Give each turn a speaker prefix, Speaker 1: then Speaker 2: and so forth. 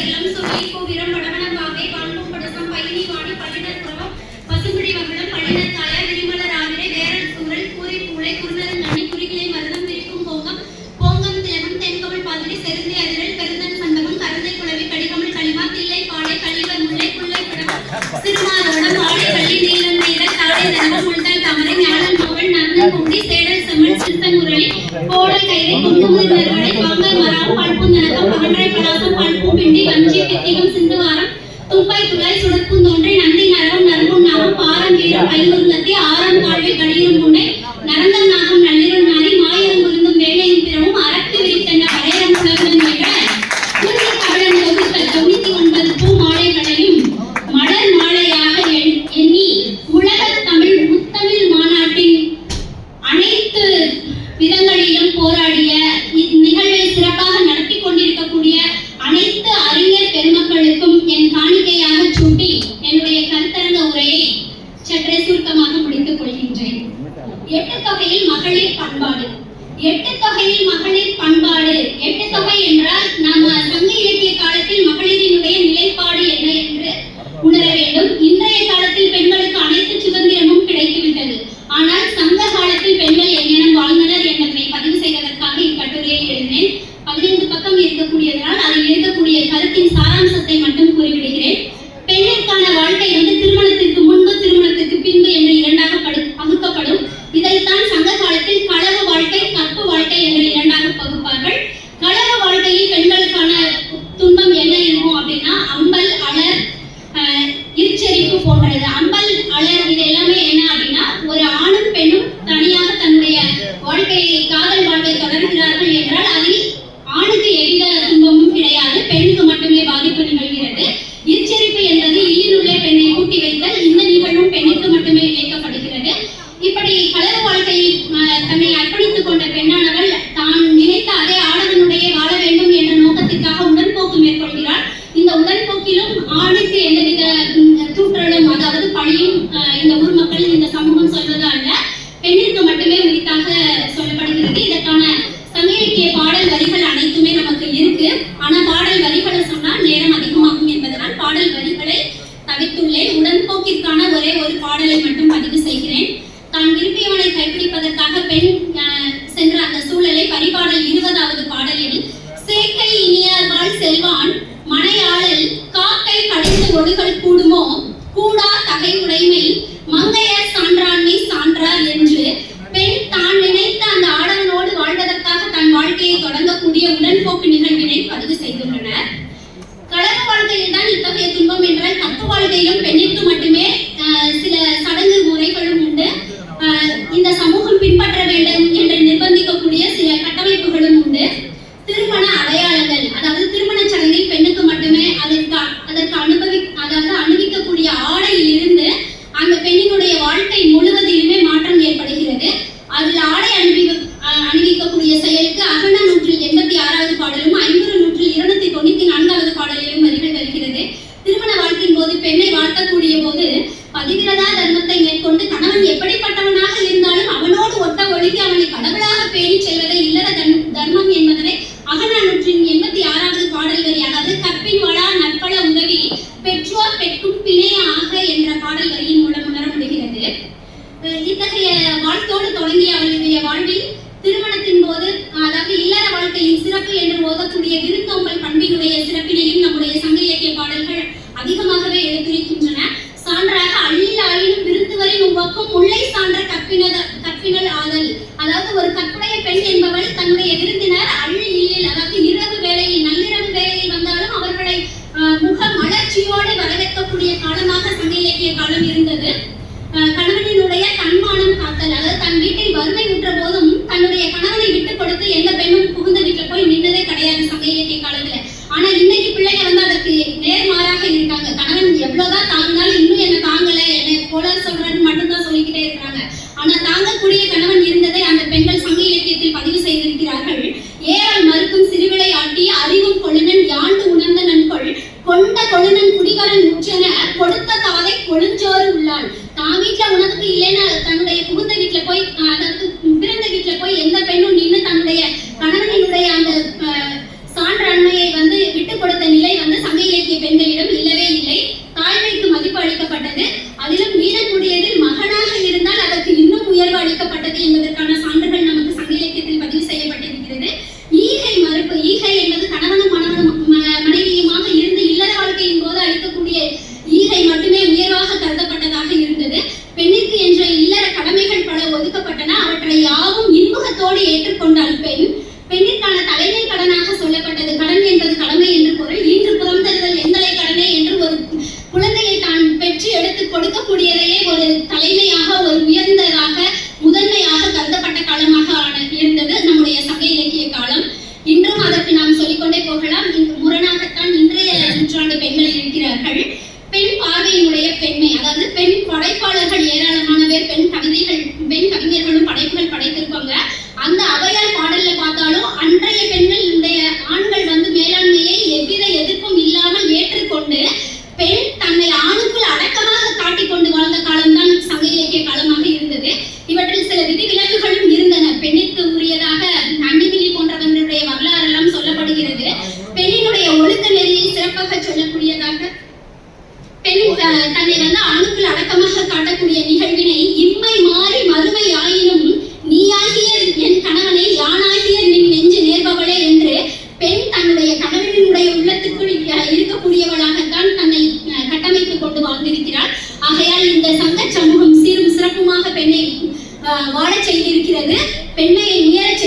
Speaker 1: எல்லாம் சொல்லி கோவிரம் வடவன பாவை வாழ்வும் படசம் பயணி வாணி பள்ளினர் புறவம் பசுங்குடி மங்களம் பள்ளினர் தாயா விரிமல ராவிரை வேரல் சூழல் கூறி பூளை குறுநரன் நன்னி குறிகளை மருதம் விரிக்கும் போங்கம் போங்கம் திலகம் தென்கமிழ் பாதிரி செருந்தி அதிரல் பெருந்தன் சந்தகம் கரந்தை குளவி கடிகமிழ் களிமா தில்லை பாடை கழிவர் முல்லை புல்லை படம் சிறுமாரோடம் ஆடை கள்ளி நீலம் நீர தாடை தனவம் முள்தல் தமரை ஞானம் மகள் நன்னன் குண்டி சேடல் செம்மன் சித்தன் முரளி கோடல் கயிறை குண்டுமுதல் நறுவடை வாங்கல் மரம் பல்புந்தனகம் பகன்றை பலாசம் பல்பும் பிண்டி வஞ்சி பித்திகம் சிந்துவாரம் துப்பை துளாய் சுடக்கும் தோன்றை நந்தி நரவம் நறுகும் நாமம் பாரம் வீரம் ஐங்குருங்கத்தி ஆறாம் தாழ்வை கடியிரும் முனை நரந்தம் நாகம் நள்ளிரும் நாரி மாயிரம் குருந்தும் வேலையும் பிறவும் அரக்கு விரித்தென்ன வரையறம் உலகம் நிகழ உருளி கவலன் தொகுத்தல் 99 பூ மாலைகளையும் மலர் மாலையாக எண்ணி உலகத் தமிழ் முத்தமிழ் மாநாட்டின் அனைத்து விதங்களிலும் போராடிய இந்நிகழ்வை சிறப்பாக நடத்தி கொண்டிருக்கக்கூடிய அனைத்து அறிஞர் பெருமக்களுக்கும் என் காணிக்கையாக சூட்டி என்னுடைய கருத்தரங்க உரையை சற்றே சுருக்கமாக முடித்துக் கொள்கின்றேன். எட்டு தொகையில் மகளிர் பண்பாடு. எட்டு தொகையில் மகளிர் பண்பாடு. எட்டு தொகை என்றால் நாம் சங்க இலக்கிய காலத்தில் மகளிரினுடைய நிலைப்பாடு என்ன என்று உணர வேண்டும். இன்றைய காலத்தில் பெண்களுக்கு அனைத்து சுதந்திரமும் கிடைத்துவிட்டது. ஆனால் சங்க காலத்தில் பெண்கள் எங்கெனம் வாழ்ந்தனர் என்பதை பதிவு செய்வதற்காக இக்கட்டுரையை எழுதினேன். 15 பக்கம் இருக்கக்கூடியதனால் அதில் இருக்கக்கூடிய கருத்தின் சாராம்சத்தை மட்டும் கூறிவிடுகிறேன். பெண்ணிற்கான வாழ்க்கை திருமணத்திற்கு முன்பு திருமணத்திற்கு பின்பு என்று இரண்டாக பகுக்கப்படும். இதைத்தான் சங்க காலத்தில் களவு வாழ்க்கை கற்பு வாழ்க்கை என்று இரண்டாக பகுப்பார்கள். களவு வாழ்க்கையில் பெண்களுக்கான துன்பம் என்ன இருக்கும் அப்படின்னா அம்பல் அலர் இச்சரிப்பு போன்றது. அம்பல் அலர் இது எல்லாமே என்ன அப்படின்னா ஒரு ஆணும் பெண்ணும் தனியாக தன்னுடைய வாழ்க்கையை காதல் வாழ்க்கை தொடர்கிறார்கள் என்றால் அதில் ஆணுக்கு எந்த துன்பமும் கிடையாது, பெண்ணுக்கு மட்டுமே பாதிப்பு நிகழ்கிறது. இச்சரிப்பு என்பது இல்லினுள்ளே பெண்ணை கூட்டி வைத்தல். இந்த நிகழ்வும் பெண்ணுக்கு மட்டுமே இழைக்கப்படுகிறது. இப்படி கலர வாழ்க்கையில் தன்னை அர்ப்பணித்துக் கொண்ட பெண்ணானவள் தான் நினைத்த அதே ஆடவனுடைய வாழ வேண்டும் என்ற நோக்கத்திற்காக உடன்போக்கு மேற்கொள்கிறாள். இந்த உடன்போக்கிலும் ஆணுக்கு எந்தவித தூற்றலும் அதாவது பழியும் இந்த ஊர் மக்கள் இந்த சமூகம் சொல்வது அல்ல, பெண்ணிற்கு மட்டுமே உரித்தாக சொல்லப்படுகிறது. இதற்கான சங்க இலக்கிய பாடல் வரிகள் அனைத்துமே நமக்கு இருக்கு. ஆனா பாடல் வரிகளை சொன்னால் நேரம் அதிகமாகும் என்பதனால் பாடல் வரிகளை தவிர்த்துள்ளேன். உடன்போக்கிற்கான ஒரே ஒரு பாடலை மட்டும் பதிவு செய்கிறேன். தான் விரும்பியவனை கைப்பிடிப்பதற்காக பெண் சென்ற அந்த சூழலை பரிபாடல் 20வது பாடலில் சேக்கை இனியார்வாள் செல்வான் மனையாளல் காக்கை கடைந்த ஒடுகள் கூடுமோ கூடா தகை உடைமை மங்கையர் சான்றாண்மை சான்றார் என்று பெண் தான் நினைத்த அந்த ஆடவனோடு வாழ்வதற்காக தன் வாழ்க்கையை தொடங்கக்கூடிய உடன்போக்கு நிகழ்வினை பதிவு செய்துள்ளனர். கலர வாழ்க்கையில் தான் இத்தகைய துன்பம் என்றால் கற்பு வாழ்க்கையிலும் பெண்ணிற்கு மட்டுமே சில சடங்கு முறைகளும் உண்டு. இந்த சமூகம் பின்பற்ற வேண்டும் என்று நிர்பந்திக்கக்கூடிய சில கட்டமைப்புகளும் உண்டு. திருமண அடையாளங்கள் அதாவது திருமண சடங்கில் பெண்ணுக்கு மட்டுமே அதற்கு அணிவிக்கக்கூடிய ஆடையில் இருந்து அந்த பெண்ணினுடைய வாழ்க்கை முழுவதிலுமே மாற்றம் ஏற்படுகிறது. அதில் ஆடை அணிவிக்கக்கூடிய செயலுக்கு அகன நூற்றில் 86வது பாடலும் ஐங்குறு நூற்றில் 294வது பாடலிலும் வரிகள் வருகிறது. திருமண வாழ்க்கையின் போது பெண்ணை வாழ்த்தக்கூடிய போது பதிவிரதா தர்மத்தை மேற்கொண்டு கணவன் எப்படிப்பட்டவனாக இருந்தாலும் அவனோடு ஒட்ட ஒழுகி அவனை கடவுளாக பேணி செல்வதை இல்லற தர்மம் என்பதனை அகன நூற்றின் 86வது பாடல் வரி அதாவது கற்பின் வளா நற்பல உதவி பெற்றோர் பெற்றும் பிணையாக என்ற பாடல் வரியின் மூலம் உணர முடிகிறது. இத்தகைய வாழ்த்தோடு தொடங்கிய அவளுடைய வாழ்வில் திருமணத்தின் போது அதாவது இல்லற வாழ்க்கையின் சிறப்பு என்று ஓதக்கூடிய விருந்தோம்பல் பண்பினுடைய சிறப்பினையும் நம்முடைய சங்க இலக்கிய பாடல்கள் அதிகமாகவே எடுத்துரைக்கின்றன. சான்றாக அள்ளில் ஆயினும் விருந்துவரின் உவக்கும் முல்லை சான்ற கற்பினல் ஆதல் அதாவது ஒரு கற்புடைய பெண் என்பவள் தன்னுடைய விருந்தினர் அள்ளியில் அதாவது இரவு வேளையில் நள்ளிரவு வேளையில் வந்தாலும் அவர்களை முக மலர்ச்சியோடு வரவேற்கக்கூடிய காலமாக சங்க இலக்கிய காலம் இருந்தது. கணவனினுடைய தன்மானம் காத்தல் அதாவது தன் வீட்டில் வறுமை உற்ற போதும் தன்னுடைய கணவனை விட்டுக் கொடுத்து எந்த பெண்ணும் புகுந்த வீட்டுல போய் நின்றதே கிடையாது சங்க இலக்கிய காலத்துல. ஆனா இன்னைக்கு பிள்ளைங்க அதற்கு நேர்மாறாக இருக்காங்க. கணவன் எவ்வளவுதான் தாங்கினாலும் இன்னும் என்ன தாங்கல என்னை போல சொல்றேன்னு மட்டும்தான் சொல்லிக்கிட்டே இருக்கிறாங்க. ஆனா தாங்கக்கூடிய கணவன் இருந்ததை அந்த பெண்கள் சங்க இலக்கியத்தில் பதிவு செய்திருக்கிறார்கள். ஏறால் மறுக்கும் சிறுவிளை ஆட்டி அறிவும் கொழுனன் யாண்டு உணர்ந்த நன்கொள் கொண்ட கொழுனன் குடிகரன் முற்றென கொடுத்த தாதை கொழுஞ்சோறு உள்ளாள். தான் வீட்டுல உணவுக்கு இல்லைன்னா தன்னுடைய புகுந்த வீட்டுல போய் அதாவது பிறந்த வீட்டுல போய் எந்த பெண்ணும் நின்று தன்னுடைய கணவனினுடைய அந்த சான்றாண்மையை விட்டுக் கொடுத்த நிலை சங்க இருக்கக்கூடியதையே ஒரு தலைமையாக, ஒரு உயர்ந்ததாக, முதன்மையாக கருதப்பட்ட காலமாக இருந்தது நம்முடைய சங்க இலக்கிய காலம். இன்றும் அதற்கு நாம் சொல்லிக்கொண்டே போகலாம். முரணாகத்தான் இன்றைய நூற்றாண்டு பெண்கள் இருக்கிறார்கள். பெண் பார்வையினுடைய பெண்மை, அதாவது பெண் படைப்பாளர்கள் ஏராளமான பேர், பெண் கவிஞர்களும் படைப்புகள் படைத்திருப்பாங்க. அந்த ஔவையார் பாடல்ல பார்த்தாலும் அன்றைய பெண்களுடைய ஆண்கள் மேலாண்மையை எவ்வித எதிர்ப்பும் இல்லாமல் ஏற்றுக்கொண்டு பெண் தன்னை ஆணுக்குள் அடக்கமாக காட்டிக்கொண்டு வாழ்ந்த காலம்தான் சங்க இலக்கிய காலமாக இருந்தது. இவற்றில் சில விதிவிலக்குகளும் இருந்தன. பெண்ணிற்கு உரியதாக அன்னிமிலி போன்றவர்களுடைய வரலாறு எல்லாம் சொல்லப்படுகிறது. பெண்ணினுடைய ஒழுக்க நெறியை சிறப்பாக சொல்லக்கூடியதாக பெண் தன்னை ஆணுக்குள் அடக்கமாக காட்டக்கூடிய நிகழ்வினை இம்மை மாறி மறுமை ஆயினும் நீயாகிய என் கணவனை யானாகிய நின் நெஞ்சு நேர்பவளே என்று பெண் தன்னுடைய கணவனுடைய உள்ளத்துக்குள் இருக்கக்கூடியவளாகத்தான் தன்னை கட்டமைத்துக் கொண்டு வாழ்ந்திருக்கிறாள். ஆகையால் இந்த சங்க சமூகம் சீரும் சிறப்புமாக பெண்ணை வாழச் செய்திருக்கிறது. பெண்மையை உயரச்